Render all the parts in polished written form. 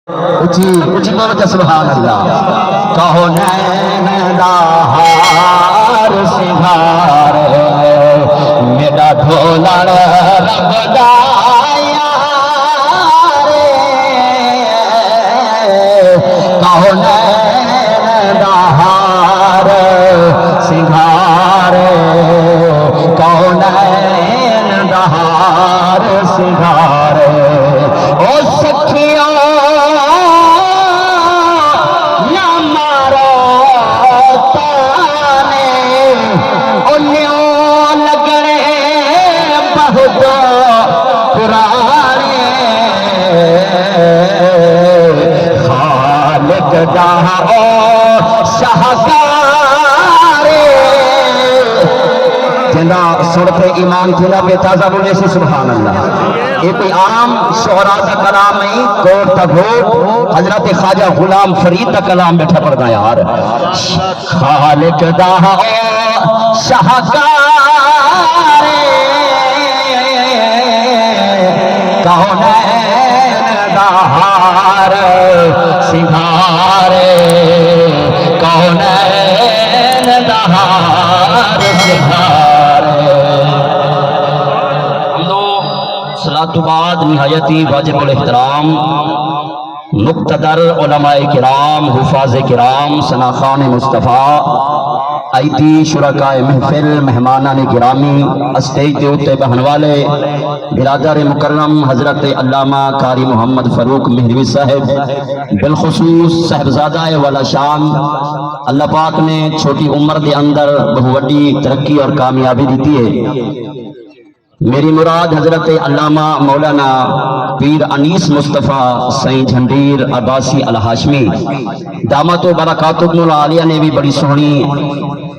اچھی بول کے سبحان اللہ کہو نین دا ہار سنگھار میرا ڈھولا رب دا یار کہو نین دا ہار سنگھار کہو نین دا ہار سنگھار او سکھیاں صورت ایمان تھی نا بے تازہ بولے سے سبحان اللہ یہ کوئی عام شعراء کا کلام نہیں کوٹ تا گھوٹ حضرت خواجہ غلام فرید کا کلام بیٹھا پڑ گیا یار خالق دا شاہکار کونین دا ہار سنگھار کونین دا ہار سنگھار صلاۃ بعد نہایتی واجب الاحترام مقتدر علماء کرام حفاظ کرام ثناخان مصطفیٰ ایتی شرکاء محفل مہمانان گرامی اسٹیج ہوتے بہن والے برادر مکرم حضرت علامہ قاری محمد فاروق مہروی صاحب بالخصوص صاحبزادہ والا شان اللہ پاک نے چھوٹی عمر دے اندر بہت بڑی ترقی اور کامیابی دیتی ہے میری مراد حضرت علامہ مولانا پیر انیس مصطفیٰ سائیں جھنڈیر عباسی الہاشمی دامت و برکاتہ العالیہ نے بھی بڑی سونی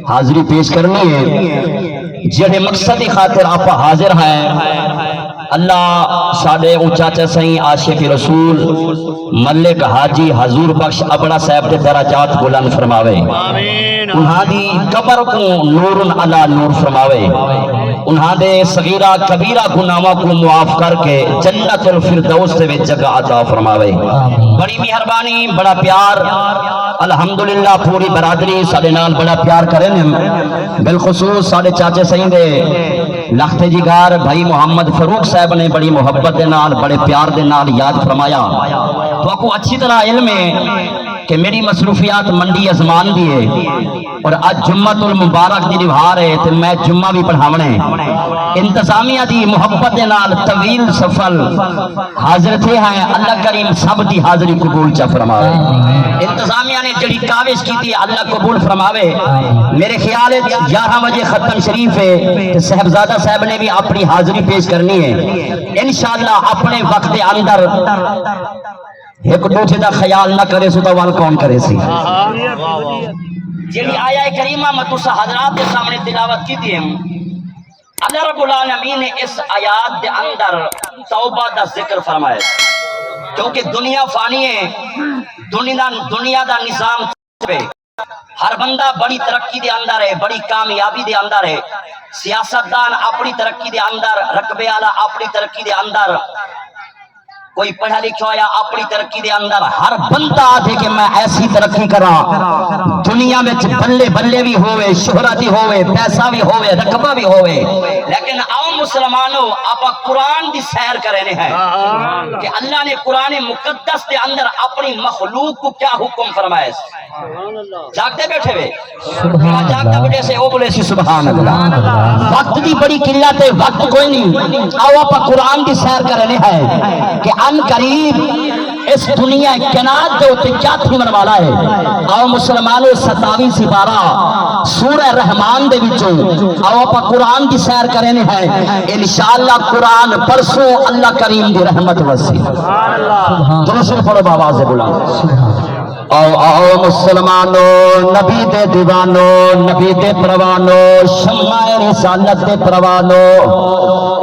حاضری پیش کرنی ہے جڑے مقصد خاطر آپ حاضر ہیں اللہ ساڑے اونچاچا سائیں عاشق رسول ملک حاجی حضور بخش ابڑا صاحب دے درجات بلند فرماوے انہاں دی قبر کو نور علی نور فرماوے انہاں دے صغیرہ کبیرہ گناہوں کو معاف کر کے جنت الفردوس سے جگہ عطا فرماوے بڑی مہربانی بڑا پیار الحمدللہ پوری برادری ساڑے نال بڑا پیار کریں بالخصوص ساڑے چاچے سائیں دے لخت جگار بھائی محمد فاروق صاحب نے بڑی محبت دے نال بڑے پیار دے نال یاد فرمایا تو آپ کو اچھی طرح علم ہے کہ میری مصروفیات منڈی ازمان دیئے اور آج جمعۃ المبارک دی نبھار ہے تو میں جمعہ بھی پڑھاونے انتظامیہ دی محبت دے نال طویل سفل حاضر تھے ہیں اللہ کریم سب دی حاضری قبول چا فرماوے انتظامیہ نے جڑی کاوش کی تھی اللہ قبول فرماوے میرے خیال ہے 11 بجے ختم شریف ہے کہ صاحبزادہ صاحب نے بھی اپنی حاضری پیش کرنی ہے انشاءاللہ اپنے وقت اندر ایک دوسرے دا خیال نہ کرے سو دوال کون کرے سی جیلی آیہ کریمہ متوسہ حضرات کے سامنے تلاوت کی تھی اللہ رب العالمین نے اس آیات دے اندر توبہ دا ذکر فرمائے کیونکہ دنیا فانی ہے دنیا دا نظام پہ ہر بندہ بڑی ترقی دے اندر ہے بڑی کامیابی دے اندر ہے سیاستدان اپنی ترقی دے اندر رقبے والا اپنی ترقی دے اندر کوئی پڑھا لکھا ہویا اپنی ترقی دے اندر ہر بندہ آدھے کہ میں ایسی ترقی کرا دنیا میں بلے بلے بھی ہوئے شہرتی ہوئے پیسہ بھی ہوئے رقبہ بھی ہوئے لیکن عام مسلمانوں آپ قرآن دی سیر کرنے ہیں کہ اللہ نے قرآن مقدس دے اندر اپنی مخلوق کو کیا حکم فرمائے جاگتے بیٹھے ہوئے جاگتے بیٹھے سے او بولے سی سبحان اللہ وقت دی بڑی قلت ہے وقت کوئی نہیں آؤ آپ قرآن دی سیر کرنے ہیں کہ ان قریب اس دنیا کائنات دے اوتے کیا تھمن والا ہے آؤ مسلمانوں 27 سپارہ سورہ رحمان دے وچوں آؤ اپا قرآن دی سیر کرنے ہیں انشاءاللہ قرآن پرسوں اللہ کریم دی رحمت وسی درست پڑھو بآواز بلند آؤ مسلمانو نبی دے دیوانو نبی دے پروانو شمع رسالت دے پروانو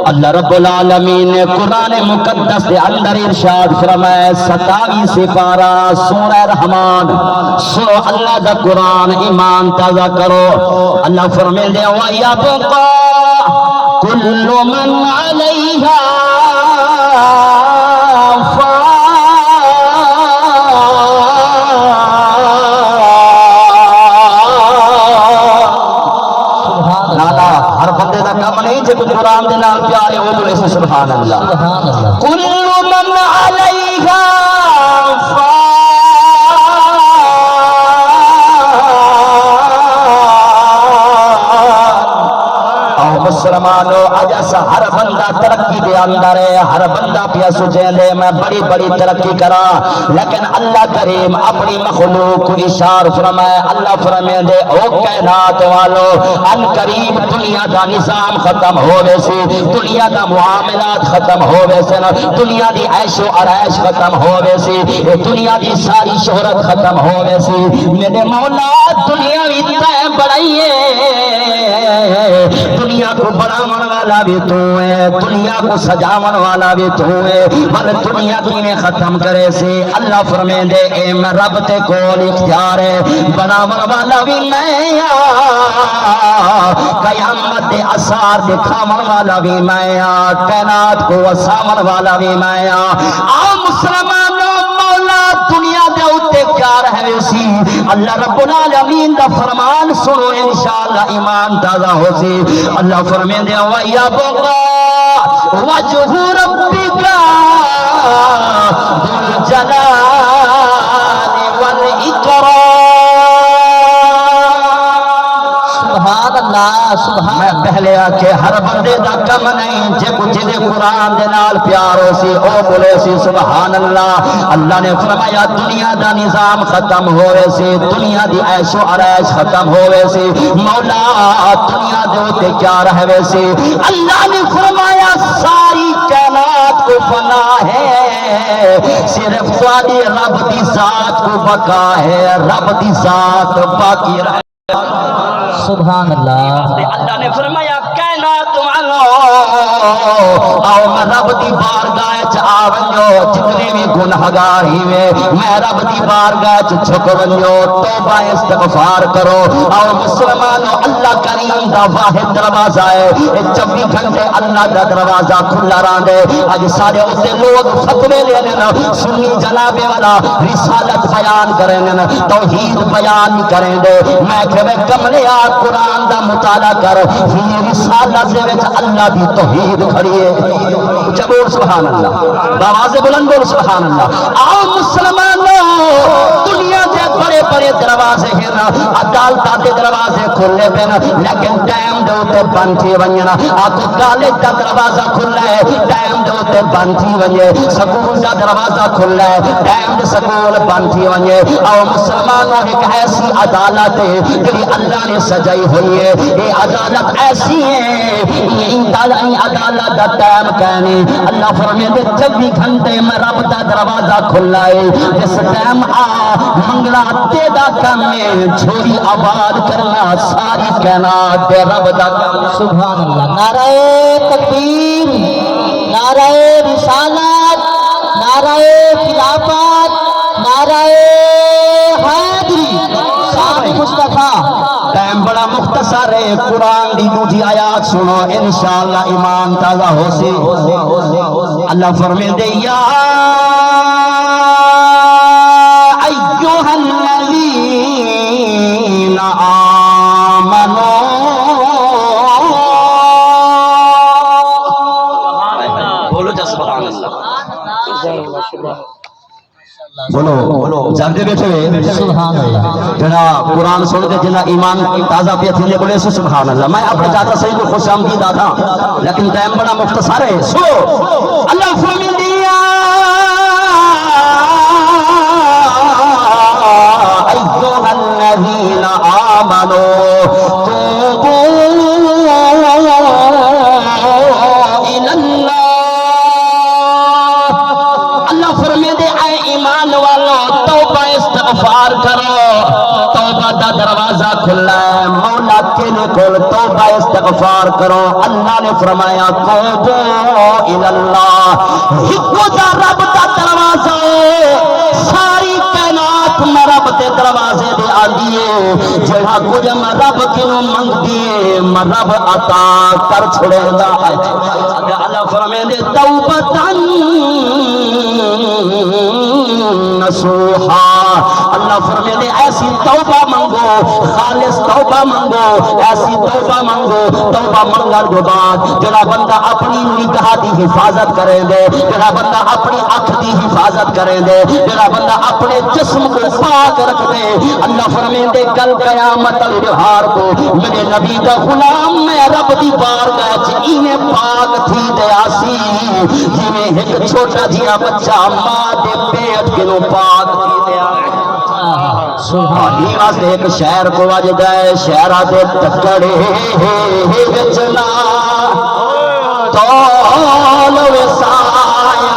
اللہ رب العالمین نے قرآن مقدس دے اندر ارشاد فرمائے 27 سپارہ سورہ رحمان سو اللہ دا قرآن ایمان تازہ کرو اللہ فرمائے دے وَيَبْقَى كُلُّ مَنْ عَلَيْهَا مسلمانوں اجس ہر بندہ ترقی دے اندر ہے، ہر بندہ پیا سوچے دے میں بڑی بڑی ترقی کرا، لیکن اللہ کریم اپنی مخلوق کو اشارہ فرمائے، اللہ فرمائے دے او کائنات والو ان قریب دنیا دا نظام ختم ہووے سی، دنیا دا معاملات ختم ہووے سی، دنیا دی عیش و عیش ختم ہووے سی، دنیا دی ساری شہرت ختم ہووے سی، میرے مولا دنیا بھی تے بڑھائیے، دنیا کو بڑھاون والا بھی تو ہے، دنیا کو سجاون والا بھی تو ہے، پر دنیا کی میں ختم کرے سے اللہ فرمائے دے اے میں رب تے کول اختیار ہے، بناون والا بھی میں قیامت دے اثار دکھاون والا بھی میں کائنات کو وساون والا بھی میں آؤ مسلمانوں مولا دنیا دے اوتے کیا رہے سی، اللہ رب العالمین دا فرمان سنو انشاءاللہ ایمان تازہ ہو سی، اللہ فرمائے دے وَيَبْقَى وَجْهُ رَبِّكَ ذُو الْجَلَالِ وَالْإِكْرَامِ۔ سبحان اللہ سبحان، میں پہلے آکے ہر بندے دا کم نہیں جے کو جے قرآن دے نال پیار ہو سی او بولے سی سبحان اللہ۔ اللہ نے فرمایا دنیا دا نظام ختم ہوئے سی، دنیا دی عیش و عیش ختم ہوئے سی، مولا دنیا دے ہوتے کیا رہے سی، اللہ نے فرمایا ساری کائنات کو فنا ہے، صرف تواڈی رب دی ذات کو بقا ہے، رب دی ذات باقی رہے۔ سبحان اللہ، اللہ نے فرمایا کائنات والو آؤ میں رب دی بارگاہ چ آ ونجو، جتنے بھی گنہگار ہی میں رب دی بارگاہ چ جھک ونجو، توبہ استغفار کرو، آؤ مسلمانوں اللہ کریم دا واحد دروازہ ہے، 24 گھنٹے اللہ دا دروازہ کھلا رہندے، اج سارے اسے لوگ فتوے لینے سنی جناب والا رسالت بیان کریں توحید بیان کریں دے، میں کہ کملیا قرآن دا مطالعہ کر، یہ رسالہ سے وچ اللہ دی توحید کھڑی ہے، جبور سبحان اللہ، آواز بلند بول سبحان اللہ۔ آؤ مسلمانوں دنیا دے بڑے بڑے دروازے ہیں، عدالتاں دے دروازے کھلے پین، لیکن ٹائم دے اوتے بند تھی ونجنا، آکو کالج دا دروازہ کھلا ہے ٹائم دے اوتے بند تھی ونجے، سکول دا دروازہ کھلا ہے ٹائم دے سکول بند تھی ونجے۔ آؤ مسلمانوں ایک ایسی عدالت ہے جڑی اللہ نے سجائی ہوئی ہے، یہ عدالت ایسی ہے، عدالت دا ٹائم کہنے اللہ فرمائے دے 24 گھنٹے میں رب دا دروازہ کھلا ہے، جس ٹائم آ منگلا تے دا کام ہے، جھولی آباد کرنا ساری کائنات دے رب دا کام۔ سبحان اللہ، نعرہ تکبیر، نعرہ رسالت، نعرہ خلافت، نعرہ حیدری، شان مصطفیٰ۔ ٹائم بڑا مختصر ہے، قرآن دی دوسری آیات سنو انشاءاللہ ایمان تازہ ہو سی۔ اللہ فرمائے دے یا ایھا الذین آمنوا، بولو جا سبحان اللہ، بولو جاگتے بیٹھے ہوئے سبحان اللہ، جنا قرآن سن کے جنا ایمان تازہ پیا تھے بولے سبحان اللہ۔ میں اپنے چاہتا صحیح کو خوش آمدید تھا، لیکن ٹائم بڑا مختصر ہے، سنو اللہ فرمائے دیا ایھا الذین آمنوا توبوا الی اللہ، اللہ فرمائے دے اے ایمان والو توبہ استغفار کرو، توبہ دا دروازہ کھلا ہے، مولا تیرے کول توبہ استغفار کرو، اللہ نے فرمایا توبو الی اللہ، ہکو دا رب دا دروازہ ہے، ساری کائنات میں رب دے دروازے دے آدیے، جہاں کچھ میں رب کنوں منگ دیے میں رب عطا کر چھڑے دا ہے، اللہ فرمائے دے توبتاً نصوحا، اللہ فرماتے ایسی توبہ منگو، خالص توبہ منگو، ایسی توبہ منگو، توبہ منگن کے بعد جڑا بندہ اپنی نگاہ دی حفاظت کرے دے، جڑا بندہ اپنی اکھ دی حفاظت کرے دے، جڑا بندہ اپنے جسم کو پاک رکھ دے، اللہ فرماتے کل قیامت الجہار کو میرے نبی دا غلام میں رب دی بارگاہ وچ ایویں پاک تھی تے آسی جویں ایک چھوٹا جہا بچہ ماں دے پیٹ کنوں پاک تھی تے سبحان واسطے ایک شہر کو وجدا ہے، شہراں دے تکڑے وچنا تول وسایا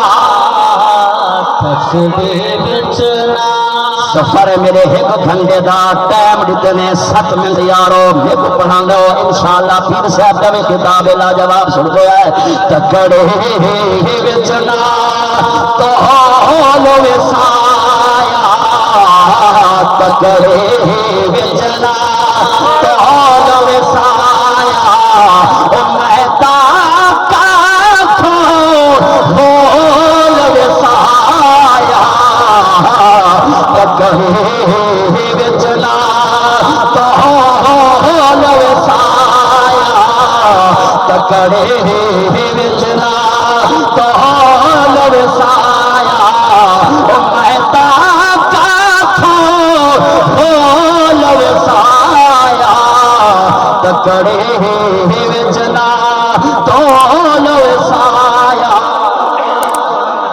تکڑے وچنا سفر میرے ایک گھنٹے دا ٹائم دیتے 7 منٹ یارو میرے پڑھا لو انشاءاللہ پھر صاحب کا کتاب لا جواب سن گیا ہے تکڑے وچنا تول وسایا تکڑے وچنا تول وسایا او میں تا کا تول وسایا تکڑے وچنا تول وسایا تکڑے وچنا تول وسایا او میں تا تول وسایا تکڑے وچنا تول وسایا.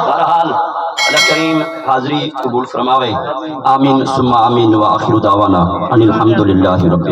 بہرحال اللہ کریم حاضری قبول فرماوے. آمین ثم آمین و آخر دعوانا ان الحمدللہ رب